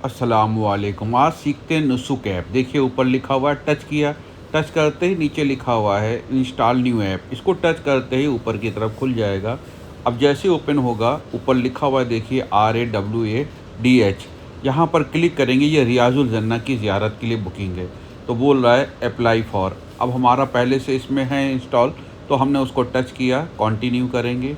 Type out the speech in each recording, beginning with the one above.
अस्सलामुअलैकुम। आज सीखते हैं नुसुक ऐप। देखिए ऊपर लिखा हुआ है, टच किया, टच करते ही नीचे लिखा हुआ है इंस्टॉल न्यू ऐप। इसको टच करते ही ऊपर की तरफ खुल जाएगा। अब जैसे ओपन होगा, ऊपर लिखा हुआ है देखिए RAWADH। यहाँ पर क्लिक करेंगे, ये रियाजुल जन्ना की ज़ियारत के लिए बुकिंग है। तो बोल रहा है अप्लाई फॉर। अब हमारा पहले से इसमें है इंस्टॉल, तो हमने उसको टच किया, कंटिन्यू करेंगे।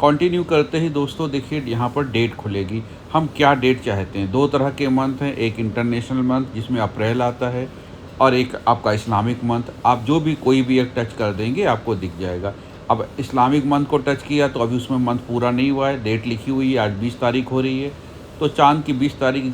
कंटिन्यू करते ही दोस्तों देखिए यहाँ पर डेट खुलेगी। हम क्या डेट चाहते हैं, दो तरह के मंथ हैं, एक इंटरनेशनल मंथ जिसमें अप्रैल आता है और एक आपका इस्लामिक मंथ। आप जो भी कोई भी एक टच कर देंगे आपको दिख जाएगा। अब इस्लामिक मंथ को टच किया तो अभी उसमें मंथ पूरा नहीं हुआ है, डेट लिखी हुई है, आज 20 तारीख हो रही है, तो चाँद की 20 तारीख।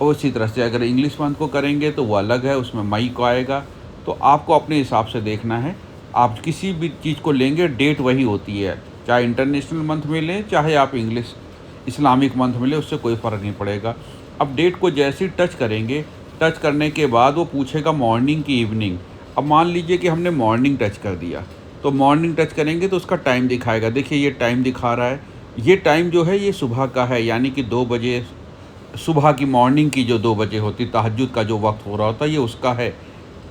और इसी तरह से अगर इंग्लिश मंथ को करेंगे तो वो अलग है, उसमें मई को आएगा। तो आपको अपने हिसाब से देखना है। आप किसी भी चीज़ को लेंगे डेट वही होती है, चाहे इंटरनेशनल मंथ में लें चाहे आप इंग्लिश इस्लामिक मंथ में लें, उससे कोई फ़र्क नहीं पड़ेगा। अब डेट को जैसे ही टच करेंगे, टच करने के बाद वो पूछेगा मॉर्निंग की इवनिंग। अब मान लीजिए कि हमने मॉर्निंग टच कर दिया, तो मॉर्निंग टच करेंगे तो उसका टाइम दिखाएगा। देखिए ये टाइम दिखा रहा है, ये टाइम जो है ये सुबह का है, यानी कि 2 बजे सुबह की मॉर्निंग की जो 2 बजे होती है, तहज्जुद का जो वक्त हो रहा होता है, ये उसका है।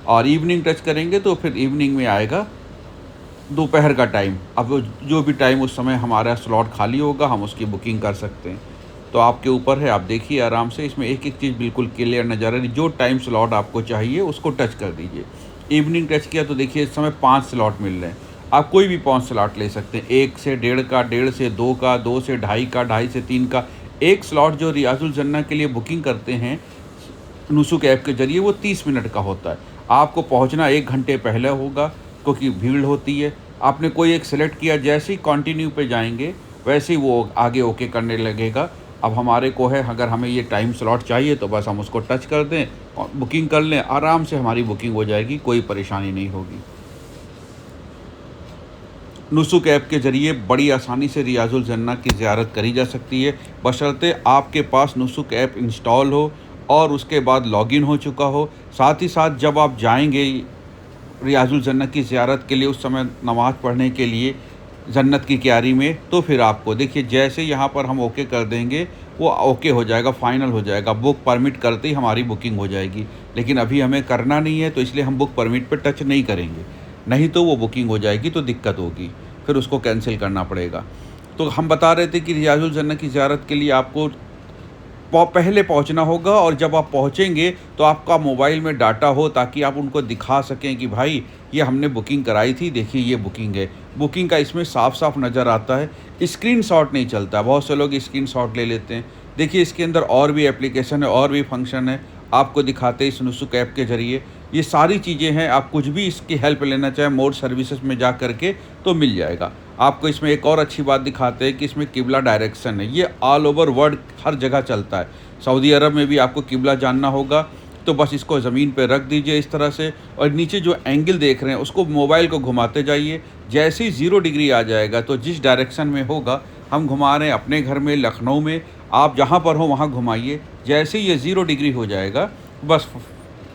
और इवनिंग टच करेंगे तो फिर इवनिंग में आएगा दोपहर का टाइम। अब वो जो भी टाइम उस समय हमारा स्लॉट खाली होगा हम उसकी बुकिंग कर सकते हैं। तो आपके ऊपर है, आप देखिए आराम से, इसमें एक-एक चीज़ बिल्कुल क्लियर नज़र आ रही है। जो टाइम स्लॉट आपको चाहिए उसको टच कर दीजिए। इवनिंग टच किया तो देखिए इस समय 5 स्लॉट मिल रहे हैं। आप कोई भी 5 स्लॉट ले सकते हैं, 1 से डेढ़ का, डेढ़ से 2 का, 2 से ढाई का, ढाई से 3 का। एक स्लॉट जो रियाजुल जन्नह के लिए बुकिंग करते हैं नुसुक ऐप के ज़रिए, वो 30 मिनट का होता है। आपको पहुंचना 1 घंटे पहले होगा क्योंकि भीड़ होती है। आपने कोई एक सेलेक्ट किया, जैसे ही कंटिन्यू पे जाएंगे वैसे ही वो आगे ओके करने लगेगा। अब हमारे को है, अगर हमें ये टाइम स्लॉट चाहिए तो बस हम उसको टच कर दें और बुकिंग कर लें, आराम से हमारी बुकिंग हो जाएगी, कोई परेशानी नहीं होगी। नुसुक ऐप के ज़रिए बड़ी आसानी से रियाजुल जन्नह की ज़ियारत करी जा सकती है, बशर्ते आपके पास नुसुक ऐप इंस्टॉल हो और उसके बाद लॉगिन हो चुका हो। साथ ही साथ जब आप जाएंगे रियाजुल जन्नत की ज़ियारत के लिए, उस समय नमाज़ पढ़ने के लिए जन्नत की क्यारी में, तो फिर आपको देखिए जैसे यहाँ पर हम ओके कर देंगे वो ओके हो जाएगा, फ़ाइनल हो जाएगा। बुक परमिट करते ही हमारी बुकिंग हो जाएगी। लेकिन अभी हमें करना नहीं है, तो इसलिए हम बुक परमिट पे टच नहीं करेंगे, नहीं तो वो बुकिंग हो जाएगी तो दिक्कत होगी, फिर उसको कैंसिल करना पड़ेगा। तो हम बता रहे थे कि रियाजुल जन्नत की ज़ियारत के लिए आपको पहले पहुंचना होगा, और जब आप पहुंचेंगे तो आपका मोबाइल में डाटा हो ताकि आप उनको दिखा सकें कि भाई ये हमने बुकिंग कराई थी, देखिए ये बुकिंग है। बुकिंग का इसमें साफ साफ नज़र आता है, स्क्रीनशॉट नहीं चलता। बहुत से लोग स्क्रीनशॉट ले लेते हैं। देखिए इसके अंदर और भी एप्लीकेशन है, और भी फंक्शन है, आपको दिखाते हैं इस नुसुक ऐप के ज़रिए। ये सारी चीज़ें हैं, आप कुछ भी इसकी हेल्प लेना चाहें मोर सर्विसेज में जा करके तो मिल जाएगा आपको। इसमें एक और अच्छी बात दिखाते हैं कि इसमें किबला डायरेक्शन है, ये ऑल ओवर वर्ल्ड हर जगह चलता है। सऊदी अरब में भी आपको किबला जानना होगा तो बस इसको ज़मीन पे रख दीजिए इस तरह से, और नीचे जो एंगल देख रहे हैं उसको मोबाइल को घुमाते जाइए। जैसे ही 0 डिग्री आ जाएगा तो जिस डायरेक्शन में होगा, हम घुमा रहे हैं अपने घर में लखनऊ में, आप जहाँ पर हो वहाँ घुमाइए। जैसे ही ये 0 डिग्री हो जाएगा, बस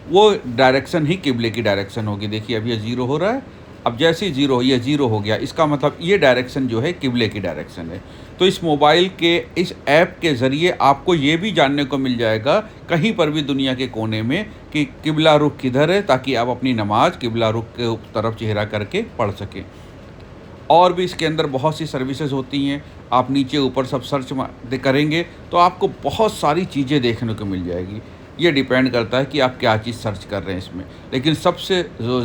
वो डायरेक्शन ही किबले की डायरेक्शन होगी। देखिए अब ये 0 हो रहा है, अब जैसे ही 0 ये 0 हो गया, इसका मतलब ये डायरेक्शन जो है किबले की डायरेक्शन है। तो इस मोबाइल के इस ऐप के ज़रिए आपको ये भी जानने को मिल जाएगा कहीं पर भी दुनिया के कोने में कि किबला रुख किधर है, ताकि आप अपनी नमाज किबला रुख के तरफ चेहरा करके पढ़ सकें। और भी इसके अंदर बहुत सी सर्विसेज होती हैं। आप नीचे ऊपर सब सर्च करेंगे तो आपको बहुत सारी चीज़ें देखने को मिल जाएगी। ये डिपेंड करता है कि आप क्या चीज़ सर्च कर रहे हैं इसमें, लेकिन सबसे जो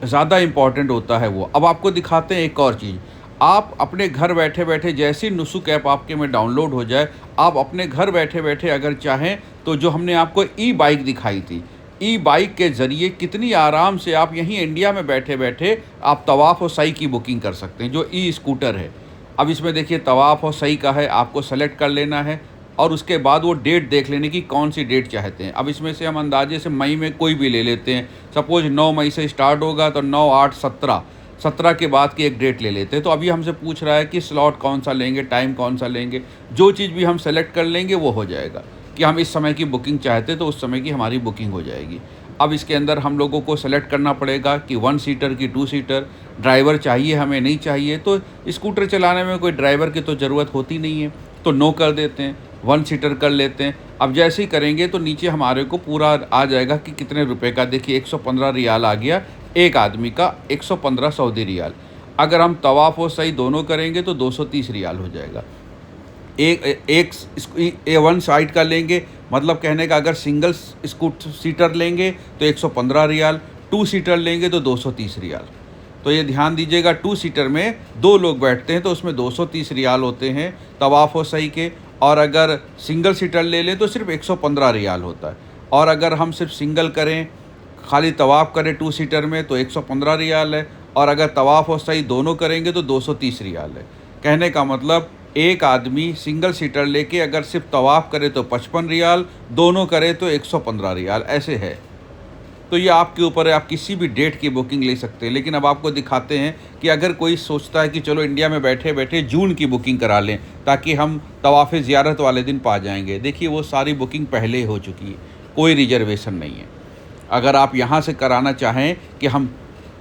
ज़्यादा इम्पॉर्टेंट होता है वो। अब आपको दिखाते हैं एक और चीज़। आप अपने घर बैठे बैठे, जैसे ही नुसुक ऐप आपके में डाउनलोड हो जाए, आप अपने घर बैठे बैठे अगर चाहें तो जो हमने आपको ई बाइक दिखाई थी, ई बाइक के ज़रिए कितनी आराम से आप यहीं इंडिया में बैठे बैठे आप तवाफ़ और सई की बुकिंग कर सकते हैं, जो ई स्कूटर है। अब इसमें देखिए तवाफ़ और सई का है, आपको सेलेक्ट कर लेना है और उसके बाद वो डेट देख लेने की कौन सी डेट चाहते हैं। अब इसमें से हम अंदाजे से मई में कोई भी ले लेते हैं। सपोज़ 9 मई से स्टार्ट होगा तो 9, 8, 17, 17 के बाद की एक डेट ले लेते हैं। तो अभी हमसे पूछ रहा है कि स्लॉट कौन सा लेंगे, टाइम कौन सा लेंगे। जो चीज़ भी हम सेलेक्ट कर लेंगे वो हो जाएगा कि हम इस समय की बुकिंग चाहते तो उस समय की हमारी बुकिंग हो जाएगी। अब इसके अंदर हम लोगों को सेलेक्ट करना पड़ेगा कि 1 सीटर की 2 सीटर, ड्राइवर चाहिए हमें नहीं चाहिए। तो स्कूटर चलाने में कोई ड्राइवर की तो ज़रूरत होती नहीं है, तो नो कर देते हैं। वन सीटर कर लेते हैं। अब जैसे ही करेंगे तो नीचे हमारे को पूरा आ जाएगा कि कितने रुपए का, देखिए 115 रियाल आ गया एक आदमी का, 115 सऊदी रियाल। अगर हम तवाफ़ और सई दोनों करेंगे तो 230 रियाल हो जाएगा। एक वन साइड का लेंगे, मतलब कहने का अगर सिंगल सीटर लेंगे तो 115 रियाल, टू सीटर लेंगे तो 230 रियाल। तो ये ध्यान दीजिएगा, टू सीटर में 2 लोग बैठते हैं तो उसमें 230 रियाल होते हैं तवाफ़ व सई के, और अगर सिंगल सीटर ले लें तो सिर्फ 115 रियाल होता है। और अगर हम सिर्फ सिंगल करें, खाली तवाफ़ करें टू सीटर में तो 115 रियाल है, और अगर तवाफ़ और सई दोनों करेंगे तो 230 रियाल है। कहने का मतलब एक आदमी सिंगल सीटर लेके अगर सिर्फ तवाफ़ करे तो 55 रियाल, दोनों करे तो 115 रियाल, ऐसे है। तो ये आपके ऊपर है, आप किसी भी डेट की बुकिंग ले सकते हैं। लेकिन अब आपको दिखाते हैं कि अगर कोई सोचता है कि चलो इंडिया में बैठे बैठे जून की बुकिंग करा लें ताकि हम तवाफ़ ज़ियारत वाले दिन पा जाएंगे, देखिए वो सारी बुकिंग पहले हो चुकी है, कोई रिजर्वेशन नहीं है। अगर आप यहाँ से कराना चाहें कि हम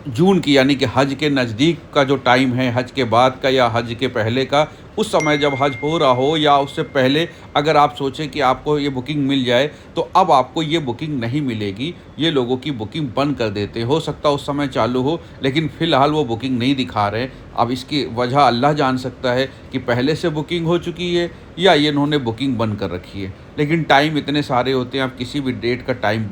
जून की, यानी कि हज के नज़दीक का जो टाइम है, हज के बाद का या हज के पहले का, उस समय जब हज हो रहा हो या उससे पहले अगर आप सोचें कि आपको ये बुकिंग मिल जाए, तो अब आपको ये बुकिंग नहीं मिलेगी। ये लोगों की बुकिंग बंद कर देते हैं। हो सकता है उस समय चालू हो, लेकिन फ़िलहाल वो बुकिंग नहीं दिखा रहे। अब इसकी वजह अल्लाह जान सकता है कि पहले से बुकिंग हो चुकी है या ये इन्होंने बुकिंग बंद कर रखी है। लेकिन टाइम इतने सारे होते हैं, आप किसी भी डेट का टाइम,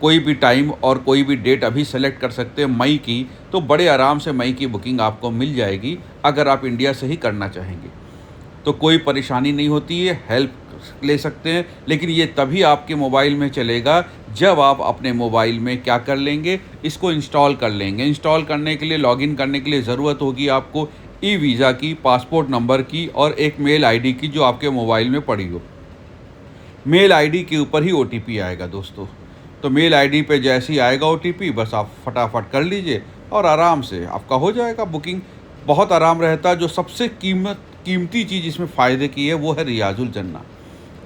कोई भी टाइम और कोई भी डेट अभी सेलेक्ट कर सकते हैं मई की, तो बड़े आराम से मई की बुकिंग आपको मिल जाएगी अगर आप इंडिया से ही करना चाहेंगे। तो कोई परेशानी नहीं होती है, हेल्प ले सकते हैं। लेकिन ये तभी आपके मोबाइल में चलेगा जब आप अपने मोबाइल में क्या कर लेंगे, इसको इंस्टॉल कर लेंगे। इंस्टॉल करने के लिए, लॉगिन करने के लिए ज़रूरत होगी आपको ई वीज़ा की, पासपोर्ट नंबर की और एक मेल आईडी की जो आपके मोबाइल में पड़ी हो। मेल आईडी के ऊपर ही ओटीपी आएगा दोस्तों। तो मेल आईडी पे जैसे ही आएगा ओटीपी, बस आप फटाफट कर लीजिए और आराम से आपका हो जाएगा बुकिंग। बहुत आराम रहता है। जो सबसे कीमती चीज़ इसमें फ़ायदे की है वो है रियाजुल जन्ना।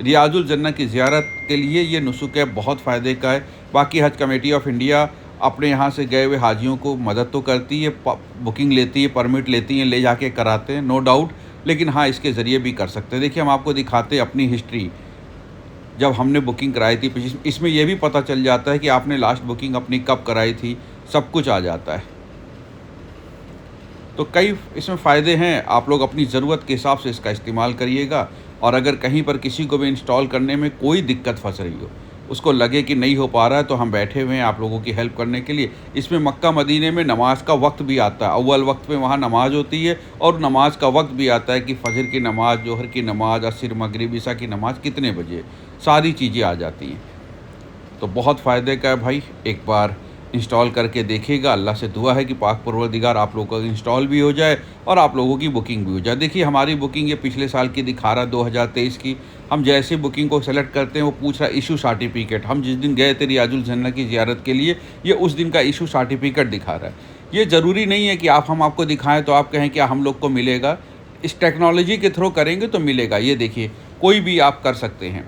रियाजुल जन्ना की ज़ियारत के लिए ये नुस्ख़ा बहुत फ़ायदे का है। बाकी हज कमेटी ऑफ इंडिया अपने यहाँ से गए हुए हाजियों को मदद तो करती है, बुकिंग लेती है, परमिट लेती है, ले जाके कराते हैं, नो डाउट। लेकिन हाँ, इसके ज़रिए भी कर सकते हैं। देखिए, हम आपको दिखाते हैं अपनी हिस्ट्री, जब हमने बुकिंग कराई थी। इसमें यह भी पता चल जाता है कि आपने लास्ट बुकिंग अपनी कब कराई थी, सब कुछ आ जाता है। तो कई इसमें फ़ायदे हैं। आप लोग अपनी ज़रूरत के हिसाब से इसका इस्तेमाल करिएगा। और अगर कहीं पर किसी को भी इंस्टॉल करने में कोई दिक्कत फंस रही हो, उसको लगे कि नहीं हो पा रहा है, तो हम बैठे हुए हैं आप लोगों की हेल्प करने के लिए। इसमें मक्का मदीने में नमाज का वक्त भी आता है। अव्वल वक्त में वहाँ नमाज होती है और नमाज का वक्त भी आता है कि फ़जर की नमाज, जोहर की नमाज, असर, मगरिब, इशा की नमाज कितने बजे, सारी चीज़ें आ जाती हैं। तो बहुत फ़ायदे का है भाई, एक बार इंस्टॉल करके देखिएगा। अल्लाह से दुआ है कि पाक परवरदिगार आप लोगों का इंस्टॉल भी हो जाए और आप लोगों की बुकिंग भी हो जाए। देखिए, हमारी बुकिंग ये पिछले साल की दिखा रहा, 2023 की। हम जैसे बुकिंग को सेलेक्ट करते हैं वो पूछ रहा इशू सर्टिफिकेट। हम जिस दिन गए थे रियाजुल जन्ना की ज़ियारत के लिए, ये उस दिन का इशू सर्टिफिकेट दिखा रहा है। ये ज़रूरी नहीं है कि हम आपको दिखाएँ तो आप कहें क्या हम लोग को मिलेगा। इस टेक्नोलॉजी के थ्रू करेंगे तो मिलेगा। ये देखिए, कोई भी आप कर सकते हैं।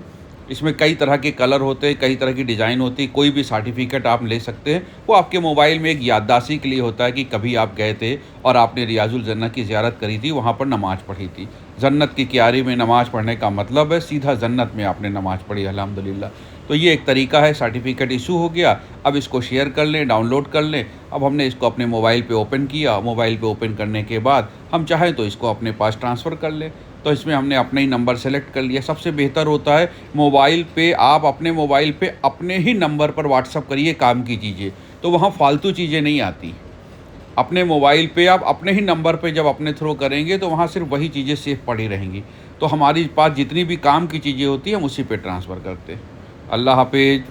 इसमें कई तरह के कलर होते हैं, कई तरह की डिज़ाइन होती है। कोई भी सर्टिफिकेट आप ले सकते हैं। वो आपके मोबाइल में एक याददाश्ती के लिए होता है कि कभी आप गए थे और आपने रियाजुल जन्ना की ज़ियारत करी थी, वहाँ पर नमाज़ पढ़ी थी। जन्नत की क्यारी में नमाज़ पढ़ने का मतलब है सीधा जन्नत में आपने नमाज़ पढ़ी, अल्हम्दुलिल्लाह। तो ये एक तरीका है, सर्टिफिकेट इशू हो गया। अब इसको शेयर कर लें, डाउनलोड कर लें। अब हमने इसको अपने मोबाइल पे ओपन किया। मोबाइल पे ओपन करने के बाद हम चाहें तो इसको अपने पास ट्रांसफ़र कर लें। तो इसमें हमने अपना ही नंबर सेलेक्ट कर लिया। सबसे बेहतर होता है मोबाइल पे, आप अपने मोबाइल पे अपने ही नंबर पर व्हाट्सअप करिए काम की चीज़ें, तो वहाँ फालतू चीज़ें नहीं आती। अपने मोबाइल पे आप अपने ही नंबर पे जब अपने थ्रू करेंगे तो वहाँ सिर्फ वही चीज़ें सेफ पड़ी रहेंगी। तो हमारी पास जितनी भी काम की चीज़ें होती हैं हम उसी पे ट्रांसफ़र करते हैं। अल्लाह हाफिज़।